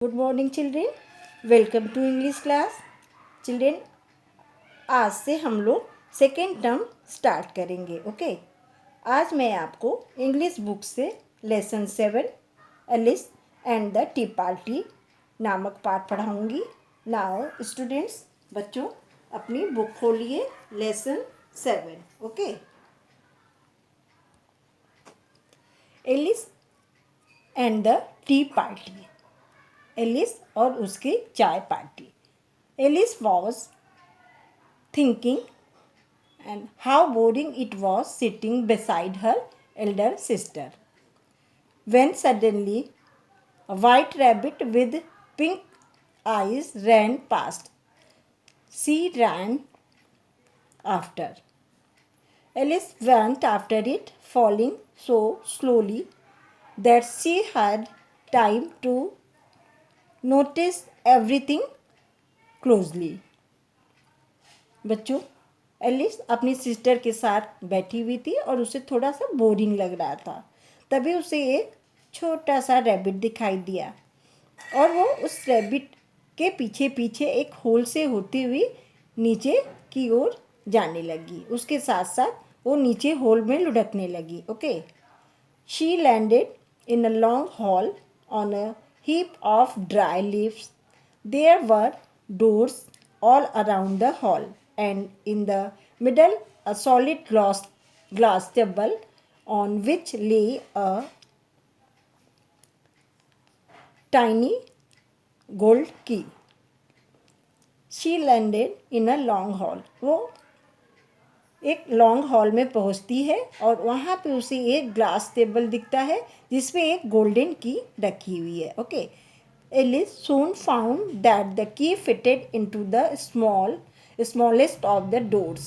Good morning children, welcome to English class. Children, आज से हम लोग सेकेंड टर्म स्टार्ट करेंगे। ओके, आज मैं आपको इंग्लिश बुक से lesson 7 Alice and the tea party नामक पाठ पढ़ाऊंगी। नाउ स्टूडेंट्स, बच्चों अपनी बुक खोलिए, lesson 7। Okay, Alice and the tea party. Alice और उसकी चाय party. Alice was thinking and how boring it was sitting beside her elder sister, when suddenly a white rabbit with pink eyes ran past. She ran after. Alice went after it, falling so slowly that she had time to notice everything closely. बच्चों, Alice अपनी sister के साथ बैठी हुई थी और उसे थोड़ा सा बोरिंग लग रहा था। तभी उसे एक छोटा सा रैबिट दिखाई दिया और वो उस रैबिट के पीछे पीछे एक होल से होती हुई नीचे की ओर जाने लगी। उसके साथ साथ वो नीचे होल में लुढ़कने लगी। Okay, she landed in a long haul on a heap of dry leaves. There were doors all around the hall, and in the middle a solid glass table on which lay a tiny gold key. She landed in a long hall. वो एक long haul में पहुंचती है और वहाँ पे उसे एक ग्लास टेबल दिखता है जिसपे एक गोल्डन की रखी हुई है। Okay, Alice soon found that the key fitted into the smallest of the doors,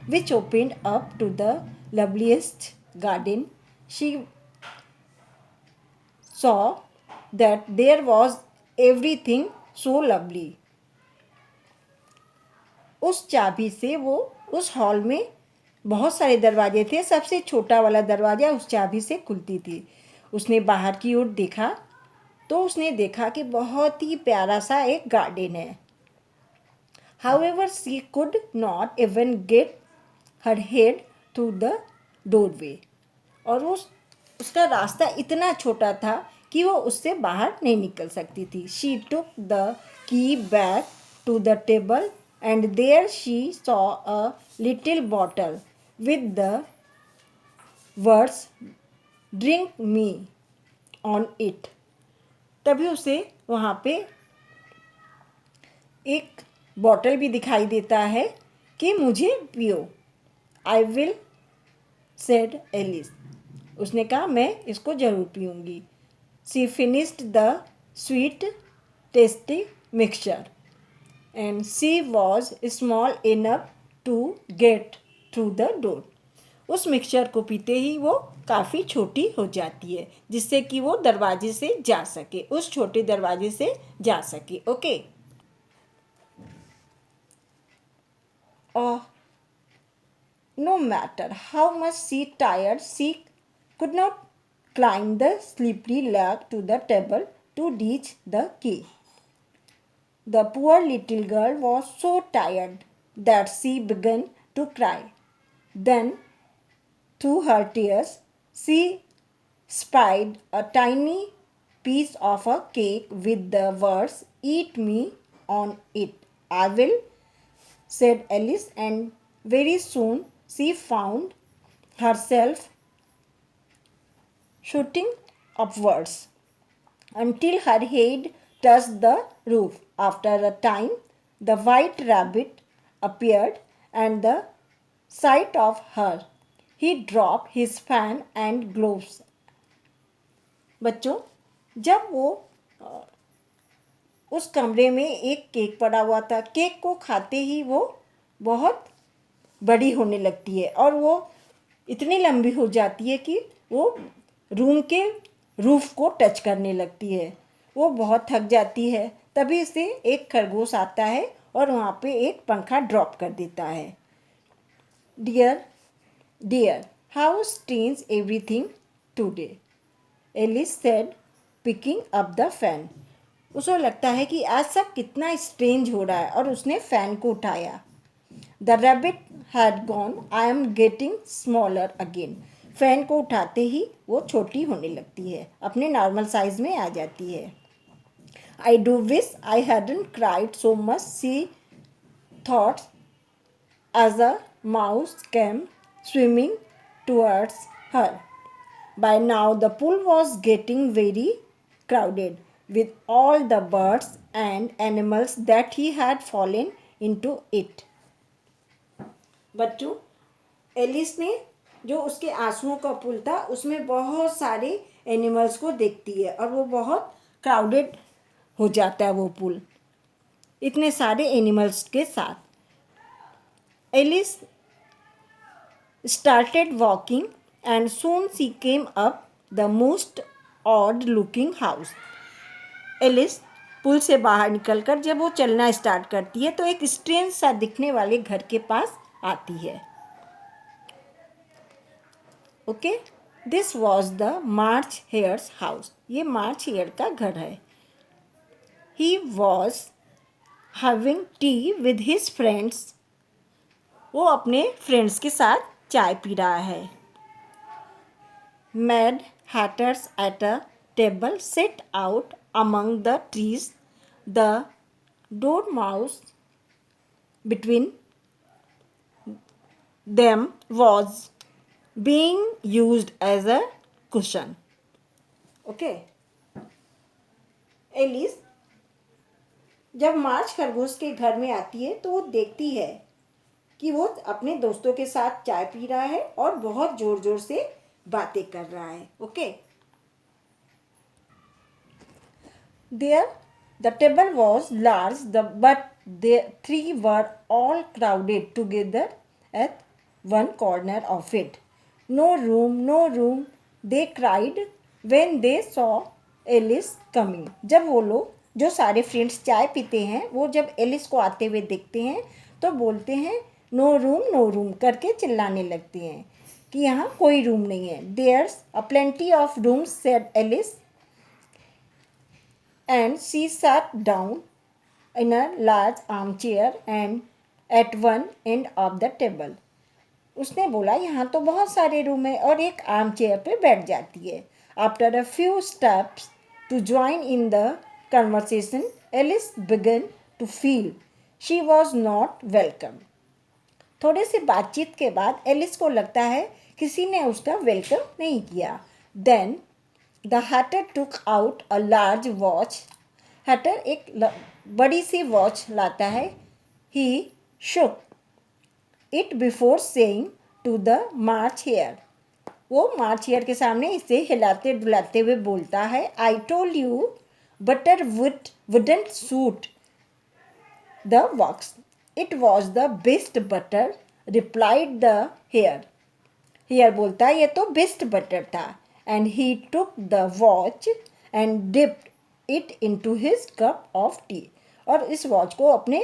which opened up to the loveliest garden. She saw that there was everything so lovely. उस चाबी से वो उस हॉल में बहुत सारे दरवाजे थे, सबसे छोटा वाला दरवाज़ा उस चाबी से खुलती थी। उसने बाहर की ओर देखा तो उसने देखा कि बहुत ही प्यारा सा एक गार्डन है। However, she could not even get her head through the doorway. और उसका रास्ता इतना छोटा था कि वो उससे बाहर नहीं निकल सकती थी। She took the key back to the table and there she saw a little bottle with the words "Drink me" on it. तभी उसे वहाँ पे एक बॉटल भी दिखाई देता है कि मुझे पियो। I will, said Alice. उसने कहा मैं इसको ज़रूर पीऊँगी। She finished the sweet tasty mixture and she was small enough to get through the door. उस मिक्सचर को पीते ही वो काफ़ी छोटी हो जाती है जिससे कि वो दरवाजे से जा सके, उस छोटे दरवाजे से जा सके। Okay, no matter how much she tired, she could not climb the slippery ladder to the table to reach the key. The poor little girl was so tired that she began to cry. Then, through her tears, she spied a tiny piece of a cake with the words "Eat me" on it. I will, said Alice, and very soon she found herself shooting upwards until her head touched the roof. After a time, the white rabbit appeared, and the sight of her, he dropped his fan and gloves. बच्चों, जब वो उस कमरे में एक cake पड़ा हुआ था, केक को खाते ही वो बहुत बड़ी होने लगती है और वो इतनी लंबी हो जाती है कि वो रूम के रूफ को टच करने लगती है। वो बहुत थक जाती है। तभी से एक खरगोश आता है और वहाँ पे एक पंखा ड्रॉप कर देता है। Dear dear, how strange everything today, Alice said, picking up the fan. उसे लगता है कि आज सब कितना स्ट्रेंज हो रहा है और उसने फैन को उठाया। The rabbit had gone, I am getting smaller again. Fan को उठाते ही वो छोटी होने लगती है, अपने नॉर्मल साइज में आ जाती है। I do wish I hadn't cried so much, she thought as a mouse came swimming towards her. By now, the pool was getting very crowded with all the birds and animals that he had fallen into it. बच्चों, Alice ने जो उसके आंसुओं का पुल था उसमें बहुत सारे एनिमल्स को देखती है और वो बहुत क्राउडेड हो जाता है वो पुल इतने सारे एनिमल्स के साथ। Alice started walking and soon she came up the most odd looking house. Alice पुल से बाहर निकलकर जब वो चलना स्टार्ट करती है तो एक स्ट्रेंज सा दिखने वाले घर के पास आती है। Okay, this was the March hairs house. ये मार्च हेयर का घर है। He was having T with his friends. वो अपने फ्रेंड्स के साथ चाय पी रहा है। Mad hatters at a table set out among the trees. The dormouse between them was being used as a cushion. Okay. Alice जब March खरगोश के घर में आती है तो वो देखती है कि वो अपने दोस्तों के साथ चाय पी रहा है और बहुत जोर जोर से बातें कर रहा है। Okay, there the table was large but the three were all crowded together at one corner of it. No room, no room, they cried when they saw Alice coming. जब वो लोग जो सारे फ्रेंड्स चाय पीते हैं वो जब एलिस को आते हुए देखते हैं तो बोलते हैं नो रूम करके चिल्लाने लगते हैं कि यहाँ कोई रूम नहीं है। There's a plenty of rooms, said Alice, and she sat down in a large armchair and at one end of the table. उसने बोला यहाँ तो बहुत सारे रूम है और एक आर्म चेयर पे बैठ जाती है। After a few steps to join in the conversation, Alice began to feel she was not welcome. थोड़े से बातचीत के बाद एलिस को लगता है किसी ने उसका वेलकम नहीं किया। Then the hatter took out a large watch. Hatter एक बड़ी सी वॉच लाता है। He shook it before saying to the March Hare. वो मार्च हेयर के सामने इसे हिलाते डुलाते हुए बोलता है, I told you butter wouldn't suit the wax. It was the best butter, replied the hare. Hare बोलता है ये तो बेस्ट बटर था। And he took the watch and dipped it into his cup of tea. और इस watch को अपने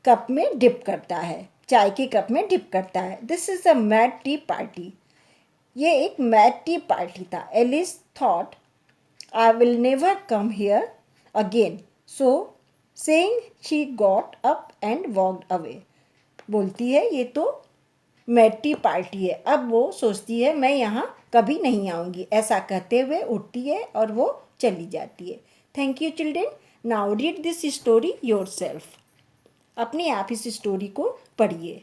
cup में डिप करता है, चाय के कप में डिप करता है। This is a mad tea party. ये एक मैड टी पार्टी था। Alice thought I will never come here again, so saying she got up and walked away. बोलती है ये तो मैड टी पार्टी है, अब वो सोचती है मैं यहाँ कभी नहीं आऊँगी। ऐसा कहते हुए उठती है और वो चली जाती है। Thank you children. Now read this story yourself. अपने आप इस स्टोरी को पढ़िए।